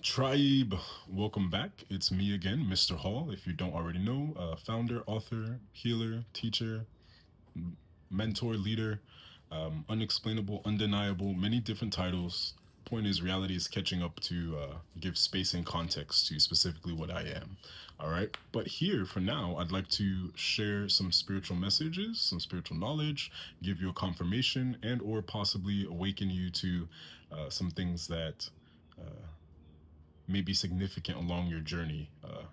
Tribe, welcome back. It's me again, Mr. Hall. If you don't already know, founder, author, healer, teacher, mentor, leader, unexplainable, undeniable, many different titles. Point is, reality is catching up to give space and context to specifically what I am. All right. But here for now, I'd like to share some spiritual messages, some spiritual knowledge, give you a confirmation, and or possibly awaken you to some things that may be significant along your journey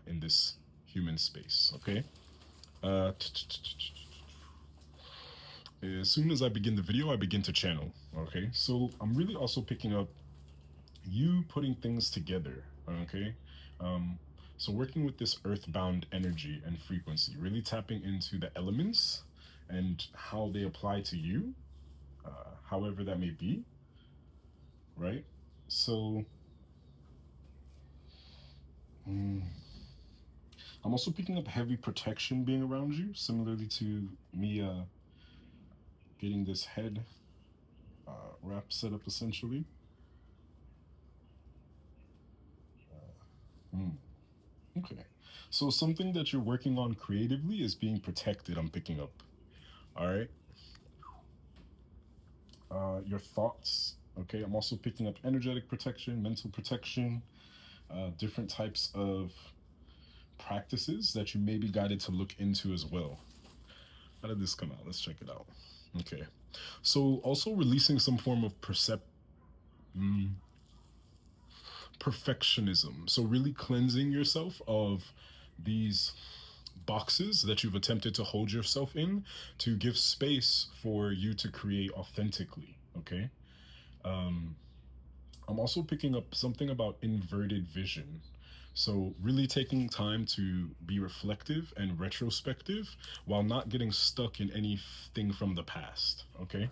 in this human space. Okay. Uh, as soon as I begin the video, I begin to channel. Okay. So I'm really also picking up you putting things together. Okay. Um, so working with this earthbound energy and frequency, really tapping into the elements and how they apply to you, however that may be. Right. So. mm, I'm also picking up heavy protection being around you, similarly to me getting this head wrap set up essentially. Mm, okay. So something that you're working on creatively is being protected, I'm picking up. All right. Your thoughts. Okay. I'm also picking up energetic protection, mental protection, different types of practices that you may be guided to look into as well. How did this come out? Let's check it out. Okay. So also releasing some form of mm, perfectionism. So really cleansing yourself of these boxes that you've attempted to hold yourself in to give space for you to create authentically. Okay. Um, I'm also picking up something about inverted vision. So, really taking time to be reflective and retrospective while not getting stuck in anything from the past. Okay.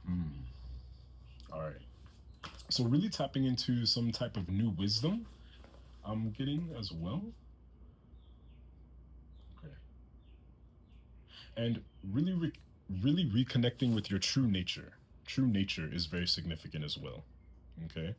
Mm. All right. So, really tapping into some type of new wisdom I'm getting as well. Okay. And really reconnecting with your true nature. True nature is very significant as well. Okay.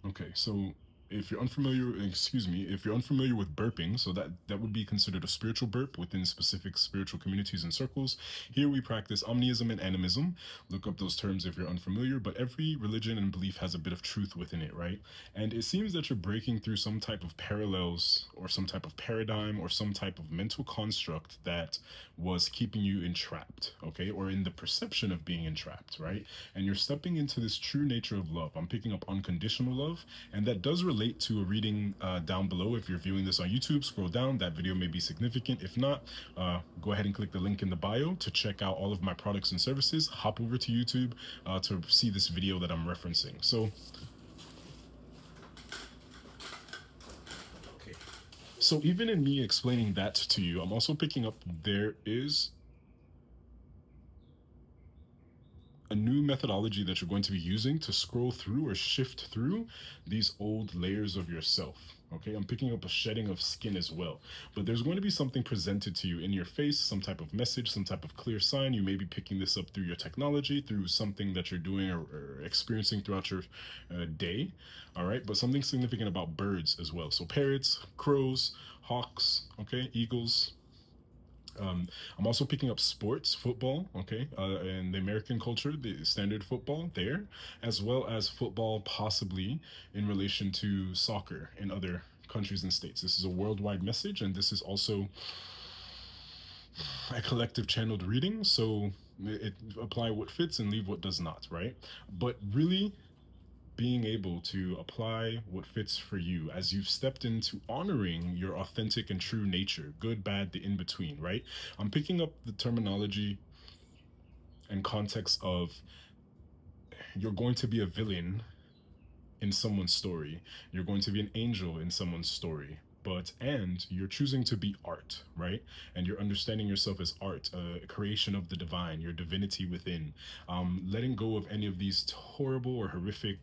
Okay, so if you're unfamiliar, excuse me, if you're unfamiliar with burping, so that would be considered a spiritual burp within specific spiritual communities and circles. Here we practice omnism and animism. Look up those terms if you're unfamiliar, but every religion and belief has a bit of truth within it, right? And it seems that you're breaking through some type of parallels or some type of paradigm or some type of mental construct that was keeping you entrapped, okay, or in the perception of being entrapped, right? And you're stepping into this true nature of love. I'm picking up unconditional love, and that does relate to a reading down below. If you're viewing this on YouTube, scroll down. That video may be significant. If not, go ahead and click the link in the bio to check out all of my products and services. Hop over to YouTube to see this video that I'm referencing. So, okay. So even in me explaining that to you, I'm also picking up there is a new methodology that you're going to be using to scroll through or shift through these old layers of yourself. Okay, I'm picking up a shedding of skin as well. But there's going to be something presented to you in your face, some type of message, some type of clear sign. You may be picking this up through your technology, through something that you're doing or experiencing throughout your day. All right, but something significant about birds as well. So parrots, crows, hawks, okay, eagles, I'm also picking up sports, football, okay, and the American culture, the standard football there, as well as football possibly in relation to soccer in other countries and states. This is a worldwide message, and this is also a collective channeled reading, so it apply what fits and leave what does not, right? But really being able to apply what fits for you as you've stepped into honoring your authentic and true nature, good, bad, the in between, right? I'm picking up the terminology and context of you're going to be a villain in someone's story, you're going to be an angel in someone's story. And you're choosing to be art, right? And you're understanding yourself as art, a creation of the divine, your divinity within. Letting go of any of these horrible or horrific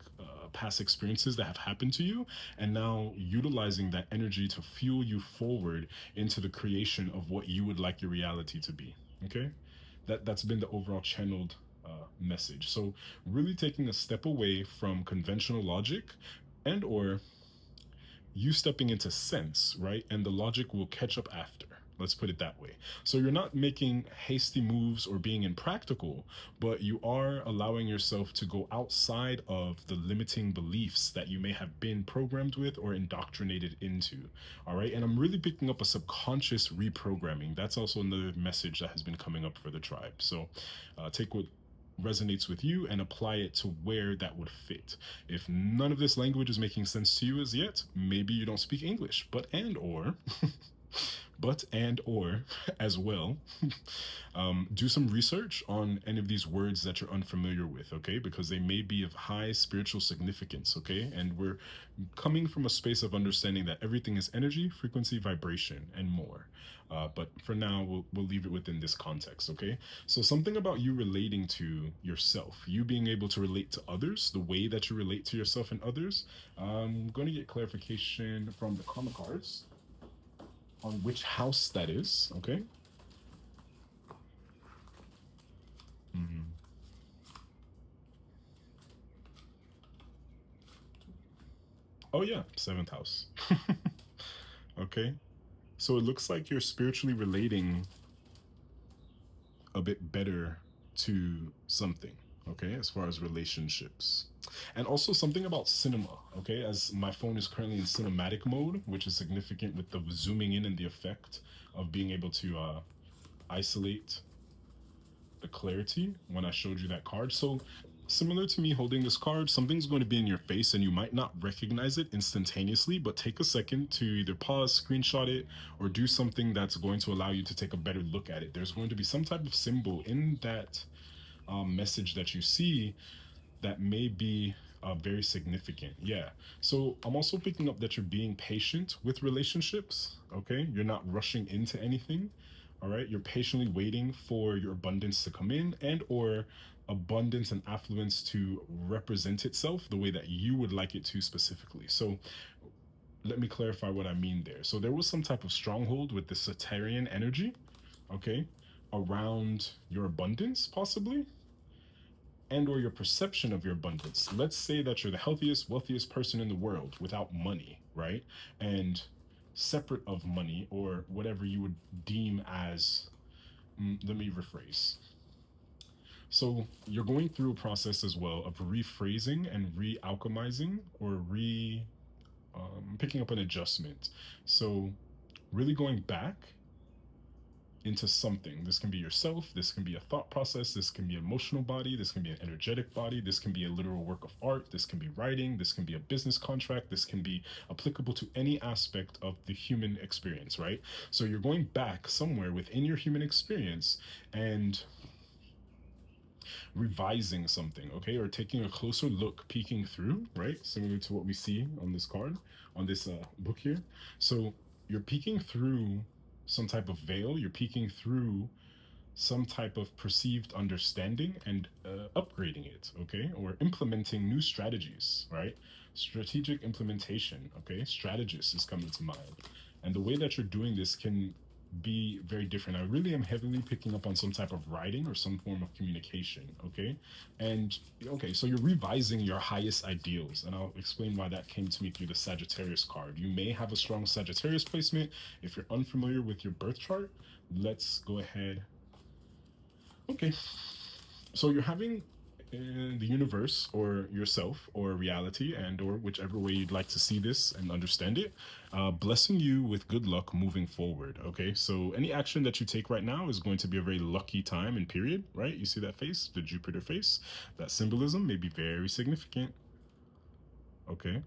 past experiences that have happened to you, and now utilizing that energy to fuel you forward into the creation of what you would like your reality to be. Okay, that's been the overall channeled message. So really taking a step away from conventional logic, and or you stepping into sense, right? And the logic will catch up after. Let's put it that way. So you're not making hasty moves or being impractical, but you are allowing yourself to go outside of the limiting beliefs that you may have been programmed with or indoctrinated into. All right. And I'm really picking up a subconscious reprogramming. That's also another message that has been coming up for the tribe. So take what resonates with you and apply it to where that would fit. If none of this language is making sense to you as yet, maybe you don't speak English, but and or as well, do some research on any of these words that you're unfamiliar with, okay? Because they may be of high spiritual significance, okay? And we're coming from a space of understanding that everything is energy, frequency, vibration, and more. But for now, we'll leave it within this context, okay? So something about you relating to yourself, you being able to relate to others, the way that you relate to yourself and others. I'm going to get clarification from the karma cards on which house that is, okay? Oh yeah, seventh house. Okay. So it looks like you're spiritually relating a bit better to something, okay, as far as relationships. And also something about cinema, okay, as my phone is currently in cinematic mode, which is significant with the zooming in and the effect of being able to isolate the clarity when I showed you that card. So similar to me holding this card, something's going to be in your face and you might not recognize it instantaneously, but take a second to either pause, screenshot it, or do something that's going to allow you to take a better look at it. There's going to be some type of symbol in that message that you see that may be very significant. Yeah. So I'm also picking up that you're being patient with relationships. Okay. You're not rushing into anything. All right. You're patiently waiting for your abundance to come in and or abundance and affluence to represent itself the way that you would like it to specifically. So let me clarify what I mean there. So there was some type of stronghold with the Saturnian energy, okay, around your abundance possibly, and or your perception of your abundance. Let's say that you're the healthiest, wealthiest person in the world without money, right? And separate of money or whatever you would deem as, let me rephrase. So you're going through a process as well of rephrasing and re-alchemizing or picking up an adjustment. So really going back into something. This can be yourself, this can be a thought process, this can be an emotional body, this can be an energetic body, this can be a literal work of art, this can be writing, this can be a business contract, this can be applicable to any aspect of the human experience, right? So you're going back somewhere within your human experience and revising something, okay, or taking a closer look, peeking through, right? Similar to what we see on this card, on this book here. So you're peeking through some type of veil, you're peeking through some type of perceived understanding and upgrading it, okay, or implementing new strategies, right? Strategic implementation, okay, strategist is coming to mind. And the way that you're doing this can be very different. I really am heavily picking up on some type of writing or some form of communication, okay? And okay, so you're revising your highest ideals, and I'll explain why that came to me through the Sagittarius card. You may have a strong Sagittarius placement. If you're unfamiliar with your birth chart, let's go ahead. Okay, so you're having the universe or yourself or reality and or whichever way you'd like to see this and understand it, blessing you with good luck moving forward. Okay, so any action that you take right now is going to be a very lucky time and period, right? You see that face, the Jupiter face. That symbolism may be very significant. Okay,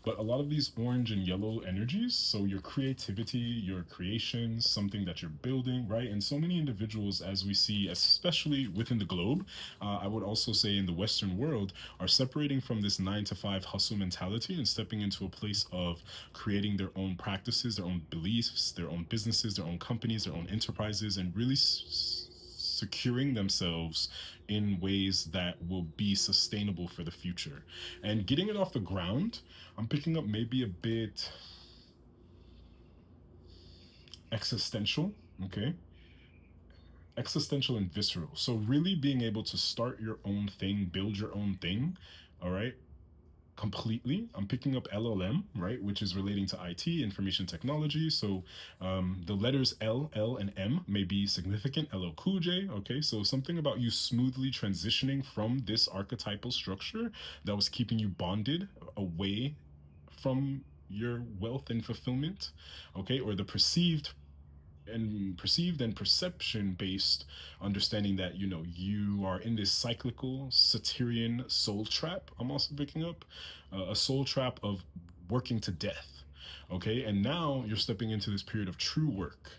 but a lot of these orange and yellow energies, so your creativity, your creations, something that you're building, right? And so many individuals, as we see, especially within the globe, I would also say in the Western world, are separating from this 9 to 5 hustle mentality and stepping into a place of creating their own practices, their own beliefs, their own businesses, their own companies, their own enterprises, and really securing themselves in ways that will be sustainable for the future. And getting it off the ground, I'm picking up maybe a bit existential, okay? existential and visceral. So really being able to start your own thing, build your own thing, all right, completely. I'm picking up LLM, right, which is relating to IT, information technology. So the letters L, L, and M may be significant. LL Cool J. Okay, so something about you smoothly transitioning from this archetypal structure that was keeping you bonded away from your wealth and fulfillment, okay, or the perceived and perception based understanding that you are in this cyclical Satyrian soul trap. I'm also picking up a soul trap of working to death. Okay, and now you're stepping into this period of true work.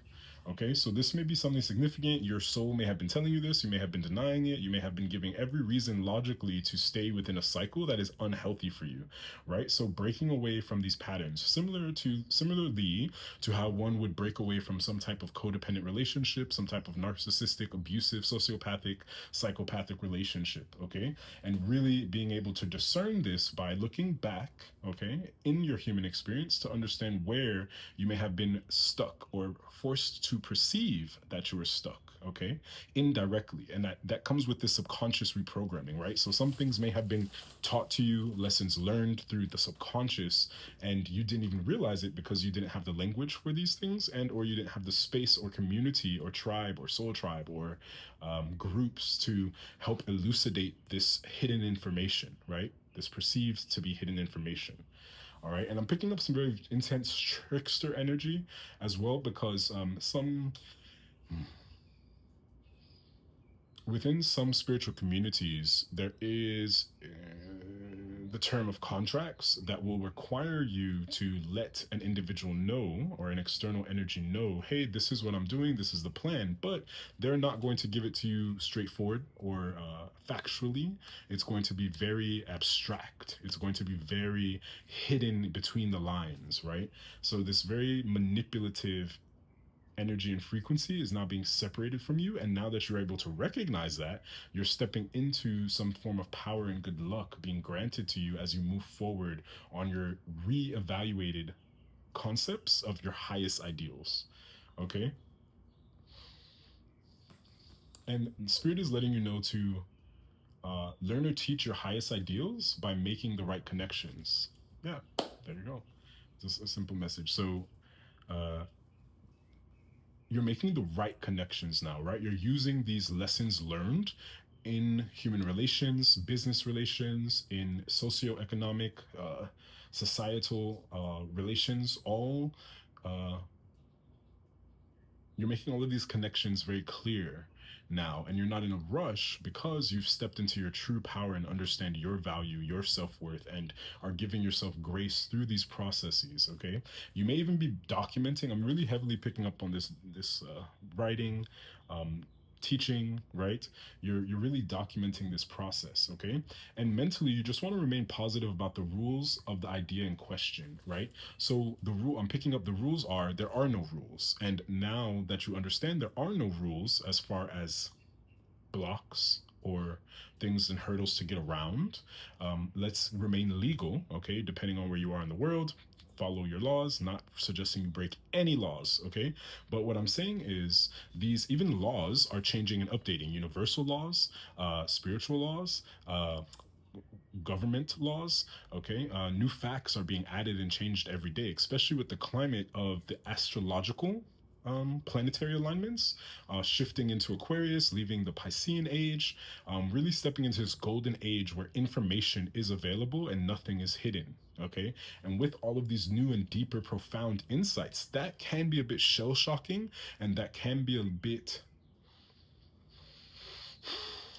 Okay, so this may be something significant. Your soul may have been telling you this, you may have been denying it, you may have been giving every reason logically to stay within a cycle that is unhealthy for you, right? So breaking away from these patterns, similarly to how one would break away from some type of codependent relationship, some type of narcissistic, abusive, sociopathic, psychopathic relationship, okay? And really being able to discern this by looking back, okay, in your human experience to understand where you may have been stuck or forced to perceive that you were stuck, okay, indirectly. And that comes with the subconscious reprogramming, right? So some things may have been taught to you, lessons learned through the subconscious, and you didn't even realize it because you didn't have the language for these things, and or you didn't have the space or community or tribe or soul tribe or groups to help elucidate this hidden information, right? This perceived to be hidden information. All right, and I'm picking up some very intense trickster energy as well because some within some spiritual communities there is the term of contracts that will require you to let an individual know or an external energy know, hey, this is what I'm doing, this is the plan, but they're not going to give it to you straightforward or factually. It's going to be very abstract, it's going to be very hidden between the lines, right? So this very manipulative energy and frequency is now being separated from you. And now that you're able to recognize that, you're stepping into some form of power and good luck being granted to you as you move forward on your re-evaluated concepts of your highest ideals. Okay. And Spirit is letting you know to learn or teach your highest ideals by making the right connections. Yeah, there you go. Just a simple message. So uh, you're making the right connections now, right? You're using these lessons learned in human relations, business relations, in socioeconomic, societal relations, all uh, you're making all of these connections very clear now, and you're not in a rush because you've stepped into your true power and understand your value, your self-worth, and are giving yourself grace through these processes. Okay, you may even be documenting. I'm really heavily picking up on this writing, teaching, right? You're really documenting this process, okay? And mentally you just want to remain positive about the rules of the idea in question, right? So the rule I'm picking up, the rules are there are no rules. And now that you understand there are no rules as far as blocks or things and hurdles to get around, let's remain legal, okay, depending on where you are in the world. Follow your laws, not suggesting you break any laws, okay? But what I'm saying is these even laws are changing and updating. Universal laws, spiritual laws, government laws, okay? New facts are being added and changed every day, especially with the climate of the astrological planetary alignments, shifting into Aquarius, leaving the Piscean age, really stepping into this golden age where information is available and nothing is hidden. Okay. And with all of these new and deeper, profound insights, that can be a bit shell shocking and that can be a bit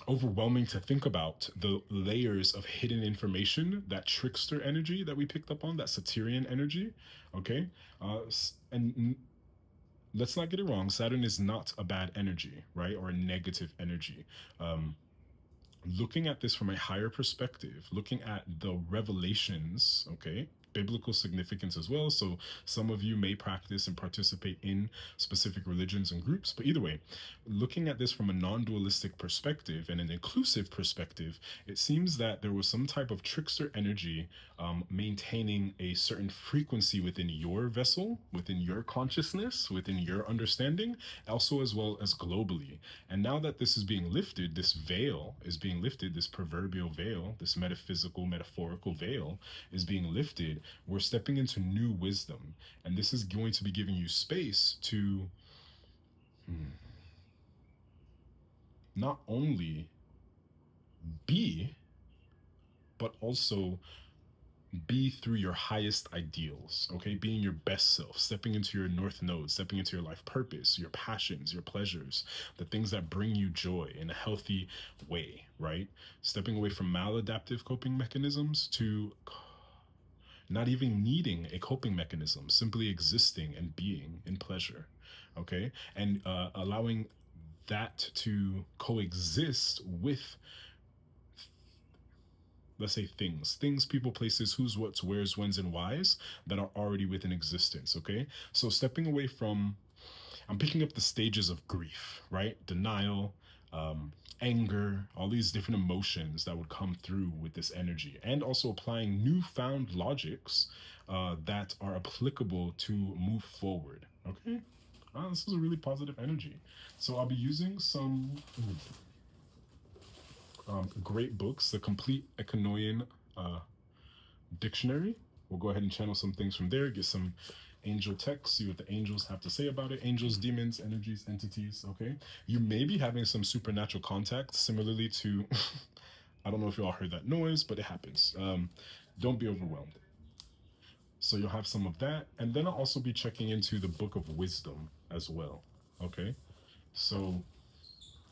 overwhelming to think about the layers of hidden information, that trickster energy that we picked up on, that Satyrian energy. Okay. And let's not get it wrong. Saturn is not a bad energy, right? Or a negative energy. Looking at this from a higher perspective, looking at the revelations, okay, biblical significance as well. So some of you may practice and participate in specific religions and groups. But either way, looking at this from a non-dualistic perspective and an inclusive perspective, it seems that there was some type of trickster energy maintaining a certain frequency within your vessel, within your consciousness, within your understanding, also as well as globally. And now that this is being lifted, this veil is being lifted, this proverbial veil, this metaphysical, metaphorical veil is being lifted, we're stepping into new wisdom. And this is going to be giving you space to not only be, but also be through your highest ideals, okay? Being your best self, stepping into your north node, stepping into your life purpose, your passions, your pleasures, the things that bring you joy in a healthy way, right? Stepping away from maladaptive coping mechanisms to not even needing a coping mechanism, simply existing and being in pleasure, okay? And allowing that to coexist with, let's say, things, people, places, who's, what's, where's, when's, and why's that are already within existence, okay? So stepping away from, I'm picking up the stages of grief, right? Denial, anger, all these different emotions that would come through with this energy, and also applying newfound logics that are applicable to move forward, okay? This is a really positive energy. So I'll be using some great books, the Complete Ekanoian Dictionary. We'll go ahead and channel some things from there, get some angel text, see what the angels have to say about it. Angels, demons, energies, entities, okay? You may be having some supernatural contact, similarly to, I don't know if you all heard that noise, but it happens. Don't be overwhelmed. So you'll have some of that. And then I'll also be checking into the Book of Wisdom as well, okay? So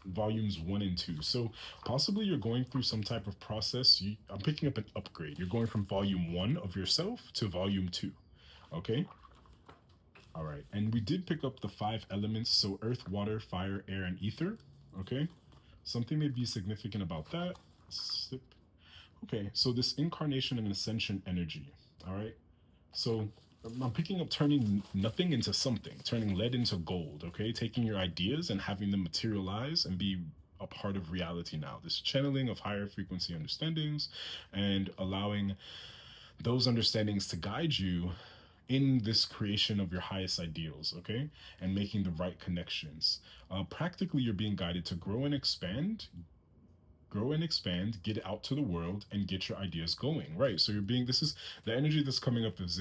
volumes 1 and 2. So possibly you're going through some type of process. I'm picking up an upgrade. You're going from volume 1 of yourself to volume 2. Okay. All right. And we did pick up the 5 elements. So earth, water, fire, air, and ether. Okay. Something may be significant about that. Sip. Okay. So this incarnation and ascension energy. All right. So I'm picking up turning nothing into something, turning lead into gold, okay? Taking your ideas and having them materialize and be a part of reality now. This channeling of higher frequency understandings and allowing those understandings to guide you in this creation of your highest ideals, okay? And making the right connections. Practically, you're being guided to grow and expand, get it out to the world, and get your ideas going, right? So you're being, this is the energy that's coming up, is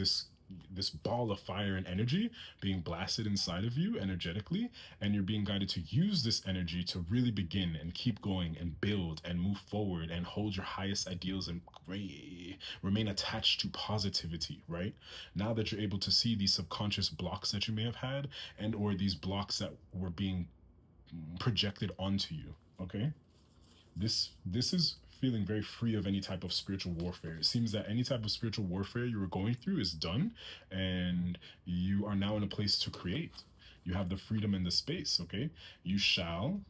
this ball of fire and energy being blasted inside of you energetically, and you're being guided to use this energy to really begin and keep going and build and move forward and hold your highest ideals and remain attached to positivity, right? Now that you're able to see these subconscious blocks that you may have had, and or these blocks that were being projected onto you, okay? This is feeling very free of any type of spiritual warfare. It seems that any type of spiritual warfare you were going through is done, and you are now in a place to create. You have the freedom and the space, okay? You shall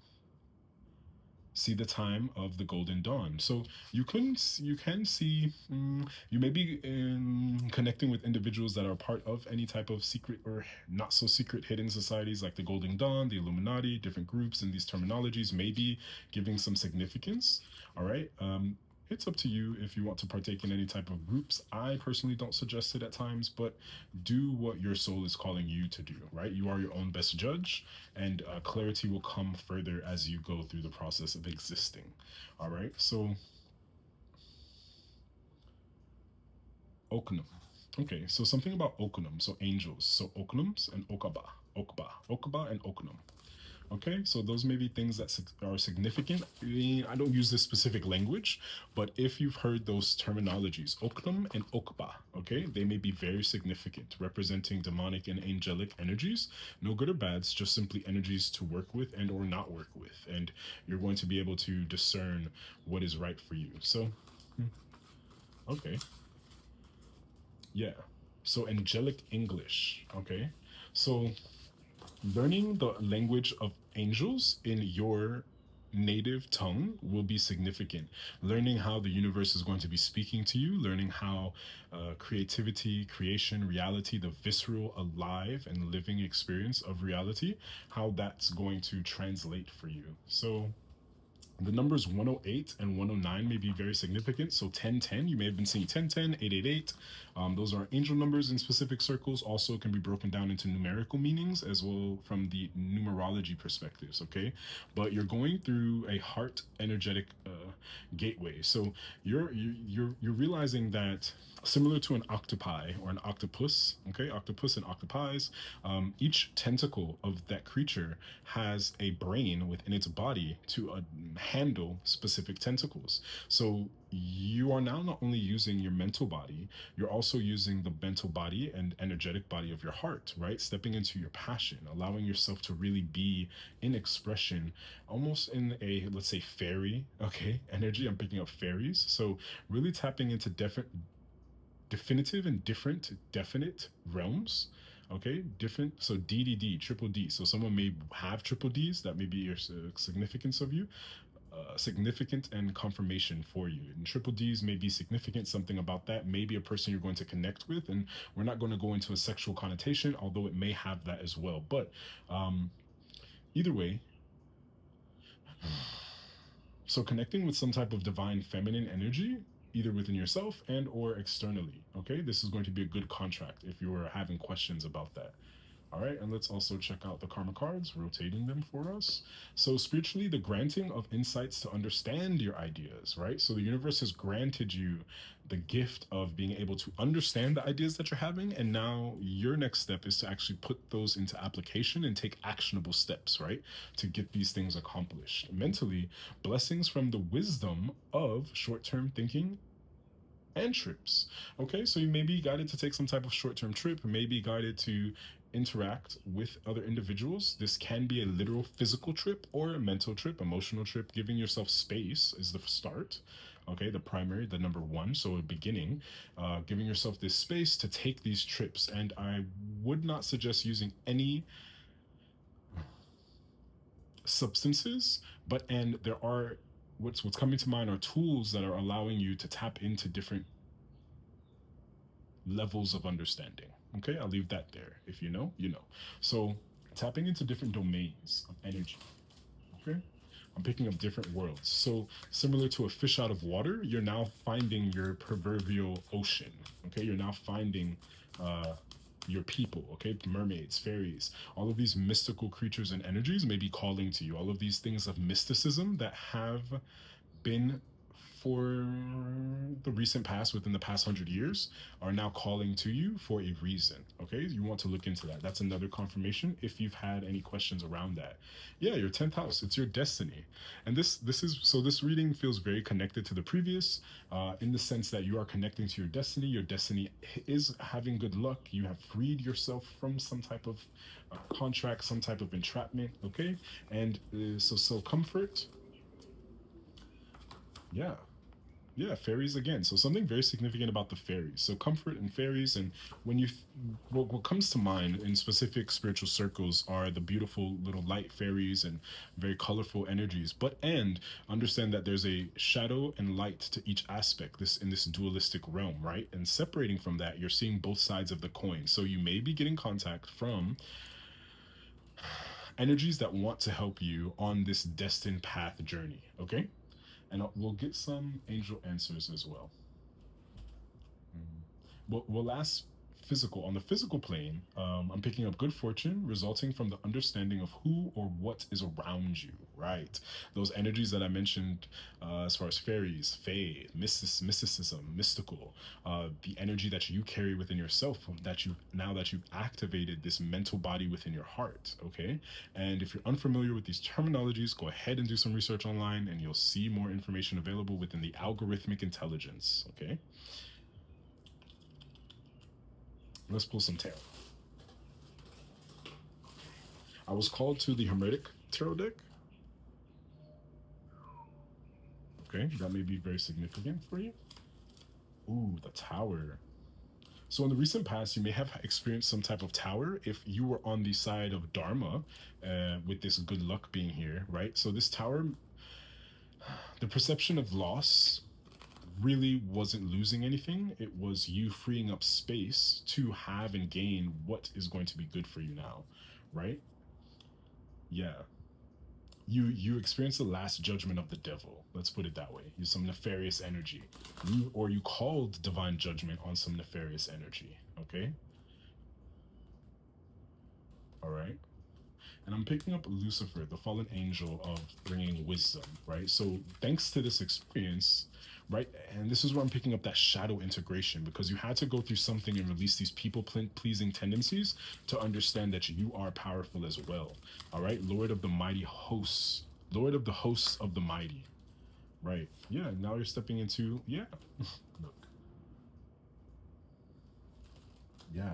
see the time of the golden dawn. So you can see, you may be connecting with individuals that are part of any type of secret or not so secret hidden societies like the Golden Dawn, the Illuminati. Different groups and these terminologies may be giving some significance. All right. It's up to you if you want to partake in any type of groups. I personally don't suggest it at times, but do what your soul is calling you to do, right? You are your own best judge, and clarity will come further as you go through the process of existing. All right, so Okanum. Okay, so something about Okanum, so angels. So Okanums and Okaba and Okanum. Okay, so those may be things that are significant. I don't use this specific language, but if you've heard those terminologies, Oknum and Okba, okay, they may be very significant, representing demonic and angelic energies. No good or bads, just simply energies to work with and or not work with. And you're going to be able to discern what is right for you. So, okay. Yeah. So angelic English, okay? So learning the language of angels in your native tongue will be significant. Learning how the universe is going to be speaking to you, learning how creativity, creation, reality, the visceral, alive, and living experience of reality, how that's going to translate for you. So the numbers 108 and 109 may be very significant. So 1010, you may have been seeing 1010, 888. Those are angel numbers in specific circles. Also can be broken down into numerical meanings as well from the numerology perspectives. Okay, but you're going through a heart energetic gateway. So you're realizing that similar to an octopi or an octopus, okay, octopus and octopies, each tentacle of that creature has a brain within its body to handle specific tentacles. So you are now not only using your mental body, you're also using the mental body and energetic body of your heart, right? Stepping into your passion, allowing yourself to really be in expression, almost in a, let's say, fairy, okay, energy. I'm picking up fairies. So really tapping into definitive and different definite realms, okay, different. So DDD, triple D. So someone may have triple D's, that may be your significance of you, significant and confirmation for you. And triple D's may be significant, something about that, maybe a person you're going to connect with. And we're not going to go into a sexual connotation, although it may have that as well. But either way, so connecting with some type of divine feminine energy, either within yourself and or externally. Okay, this is going to be a good contract if you are having questions about that. All right, and let's also check out the karma cards, rotating them for us. So spiritually, the granting of insights to understand your ideas, right? So the universe has granted you the gift of being able to understand the ideas that you're having, and now your next step is to actually put those into application and take actionable steps, right? To get these things accomplished. Mentally, blessings from the wisdom of short-term thinking and trips. Okay, so you may be guided to take some type of short-term trip, maybe guided to interact with other individuals. This can be a literal physical trip or a mental trip, emotional trip. Giving yourself space is the start. Okay, the primary, the number one. So a beginning, giving yourself this space to take these trips. And I would not suggest using any substances, but and there are what's coming to mind are tools that are allowing you to tap into different levels of understanding. Okay, I'll leave that there. If you know, you know. So tapping into different domains of energy. Okay, I'm picking up different worlds. So similar to a fish out of water, you're now finding your proverbial ocean. Okay, you're now finding your people, okay? Mermaids, fairies, all of these mystical creatures and energies may be calling to you. All of these things of mysticism that have been for the recent past, within the past 100 years, are now calling to you for a reason. Okay, you want to look into that. That's another confirmation if you've had any questions around that. Yeah, your 10th house, it's your destiny. And this is so this reading feels very connected to the previous, in the sense that you are connecting to your destiny. Your destiny is having good luck. You have freed yourself from some type of contract, some type of entrapment. Okay, and so comfort. Yeah, yeah, fairies again. So something very significant about the fairies. So comfort and fairies, and when you, what comes to mind in specific spiritual circles are the beautiful little light fairies and very colorful energies. But and understand that there's a shadow and light to each aspect. This in this dualistic realm, right? And separating from that, you're seeing both sides of the coin. So you may be getting contact from energies that want to help you on this destined path journey. Okay, and we'll get some angel answers as well. We'll ask physical. On the physical plane, I'm picking up good fortune resulting from the understanding of who or what is around you, right? Those energies that I mentioned, as far as fairies, fae, mysticism, mystical, the energy that you carry within yourself, that you, now that you've activated this mental body within your heart, okay? And if you're unfamiliar with these terminologies, go ahead and do some research online and you'll see more information available within the algorithmic intelligence, okay? Let's pull some tarot. I was called to the Hermetic Tarot deck. Okay, that may be very significant for you. Ooh, the Tower. So in the recent past, you may have experienced some type of tower if you were on the side of Dharma, with this good luck being here, right? So this tower The perception of loss really wasn't losing anything. It was you freeing up space to have and gain what is going to be good for you now, right? Yeah. You experience the last judgment of the devil. Let's put it that way. Use some nefarious energy. You called divine judgment on some nefarious energy. Okay? All right. And I'm picking up Lucifer, the fallen angel of bringing wisdom, right? So thanks to this experience, right? And this is where I'm picking up that shadow integration, because you had to go through something and release these people pleasing tendencies to understand that you are powerful as well. All right, Lord of the mighty hosts, Lord of the hosts of the mighty. Right. Yeah. Now you're stepping into, yeah. Look. Yeah.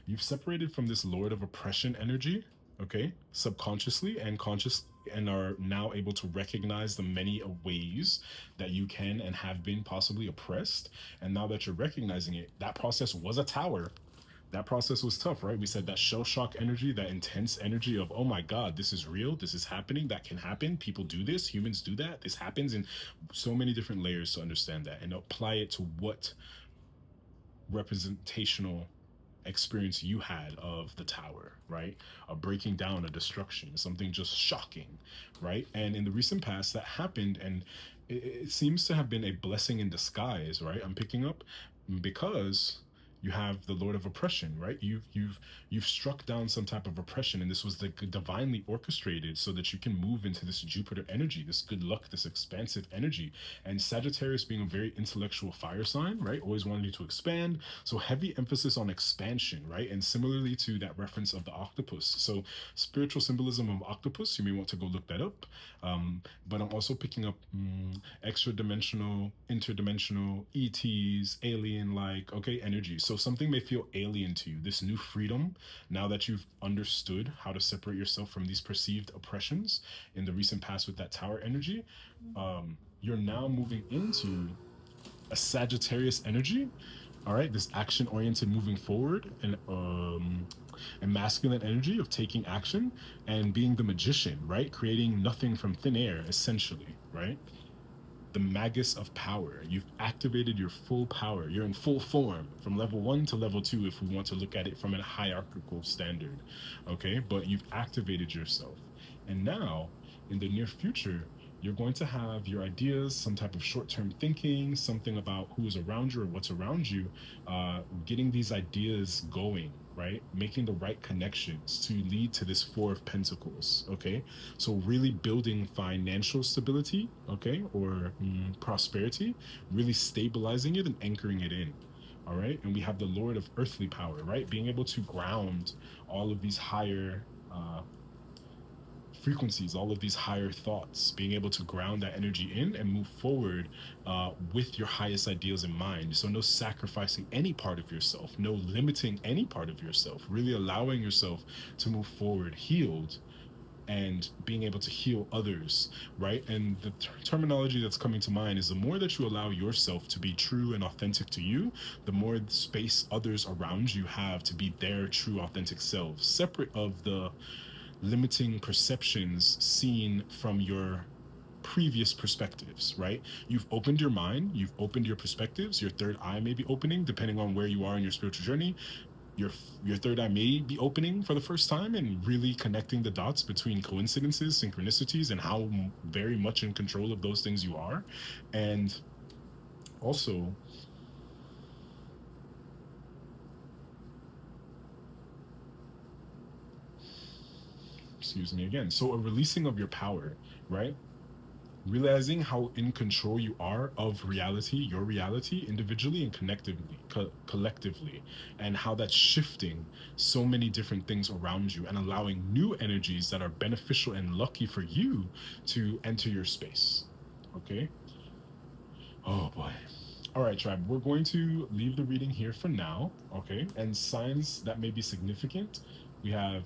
You've separated from this Lord of oppression energy, okay, subconsciously and consciously, and are now able to recognize the many ways that you can and have been possibly oppressed. And now that you're recognizing it, that process was a tower. That process was tough, right? We said that shell shock energy, that intense energy of, oh my God, this is real, this is happening, that can happen. People do this, humans do that, this happens, in so many different layers to understand that and apply it to what representational experience you had of the tower, right? A breaking down, a destruction, something just shocking, right? And in the recent past, that happened, and it seems to have been a blessing in disguise, right? I'm picking up because you have the Lord of Oppression, right? You've struck down some type of oppression, and this was divinely orchestrated so that you can move into this Jupiter energy, this good luck, this expansive energy. And Sagittarius being a very intellectual fire sign, right? Always wanting to expand. So heavy emphasis on expansion, right? And similarly to that reference of the octopus. So spiritual symbolism of octopus, you may want to go look that up. But I'm also picking up extra dimensional, interdimensional, ETs, alien like, okay, energy. So something may feel alien to you. This new freedom, now that you've understood how to separate yourself from these perceived oppressions in the recent past with that tower energy, you're now moving into a Sagittarius energy. All right, this action oriented moving forward, and masculine energy of taking action and being the magician, right? Creating nothing from thin air, essentially, right? The magus of power. You've activated your full power. You're in full form from level 1 to level 2 if we want to look at it from a hierarchical standard. Okay, but you've activated yourself. And now in the near future, you're going to have your ideas, some type of short-term thinking, something about who is around you or what's around you, getting these ideas going, right? Making the right connections to lead to this Four of Pentacles, okay? So really building financial stability, okay, or prosperity, really stabilizing it and anchoring it in. All right. And we have the Lord of earthly power, right? Being able to ground all of these higher frequencies, all of these higher thoughts, being able to ground that energy in and move forward with your highest ideals in mind. So no sacrificing any part of yourself, no limiting any part of yourself, really allowing yourself to move forward healed and being able to heal others, right? And the terminology that's coming to mind is the more that you allow yourself to be true and authentic to you, the more space others around you have to be their true authentic selves, separate of the limiting perceptions seen from your previous perspectives, right? You've opened your mind, you've opened your perspectives, your third eye may be opening depending on where you are in your spiritual journey. Your third eye may be opening for the first time and really connecting the dots between coincidences, synchronicities, and how very much in control of those things you are. And also, excuse me again, so a releasing of your power, right? Realizing how in control you are of reality, your reality, individually and collectively, and how that's shifting so many different things around you and allowing new energies that are beneficial and lucky for you to enter your space. Okay. Oh boy. All right, tribe, we're going to leave the reading here for now. Okay. And signs that may be significant, we have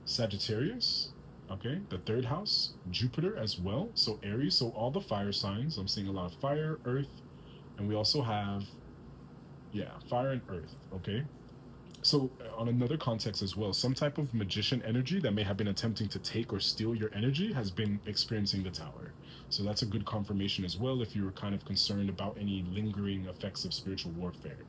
Sagittarius, okay, the third house, Jupiter as well, so Aries, so all the fire signs. I'm seeing a lot of fire, earth, and we also have, yeah, fire and earth, okay. So on another context as well, some type of magician energy that may have been attempting to take or steal your energy has been experiencing the tower. So that's a good confirmation as well if you were kind of concerned about any lingering effects of spiritual warfare,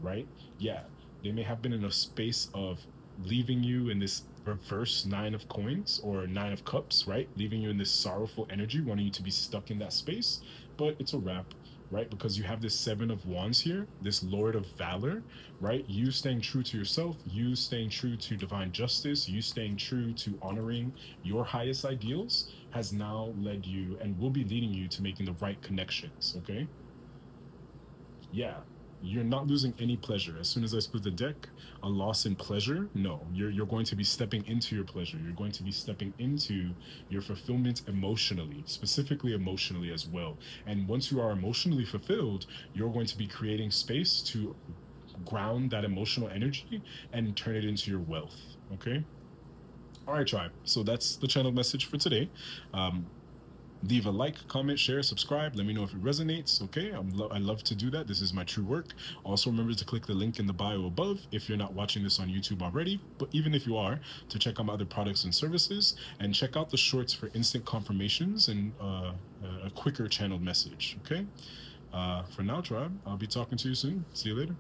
right? Yeah, they may have been in a space of leaving you in this reverse nine of coins or nine of cups, right? Leaving you in this sorrowful energy, wanting you to be stuck in that space. But it's a wrap, right? Because you have this seven of wands here, this lord of valor, right? You staying true to yourself, you staying true to divine justice, you staying true to honoring your highest ideals has now led you and will be leading you to making the right connections, okay? Yeah, you're not losing any pleasure. As soon as I split the deck, a loss in pleasure, no. You're going to be stepping into your pleasure. You're going to be stepping into your fulfillment emotionally, specifically emotionally as well. And once you are emotionally fulfilled, you're going to be creating space to ground that emotional energy and turn it into your wealth. Okay. All right, tribe. So that's the channel message for today. Leave a like, comment, share, subscribe. Let me know if it resonates. Okay, I love to do that. This is my true work. Also, remember to click the link in the bio above if you're not watching this on YouTube already. But even if you are, to check out my other products and services, and check out the shorts for instant confirmations and a quicker channeled message. Okay. For now, tribe, I'll be talking to you soon. See you later.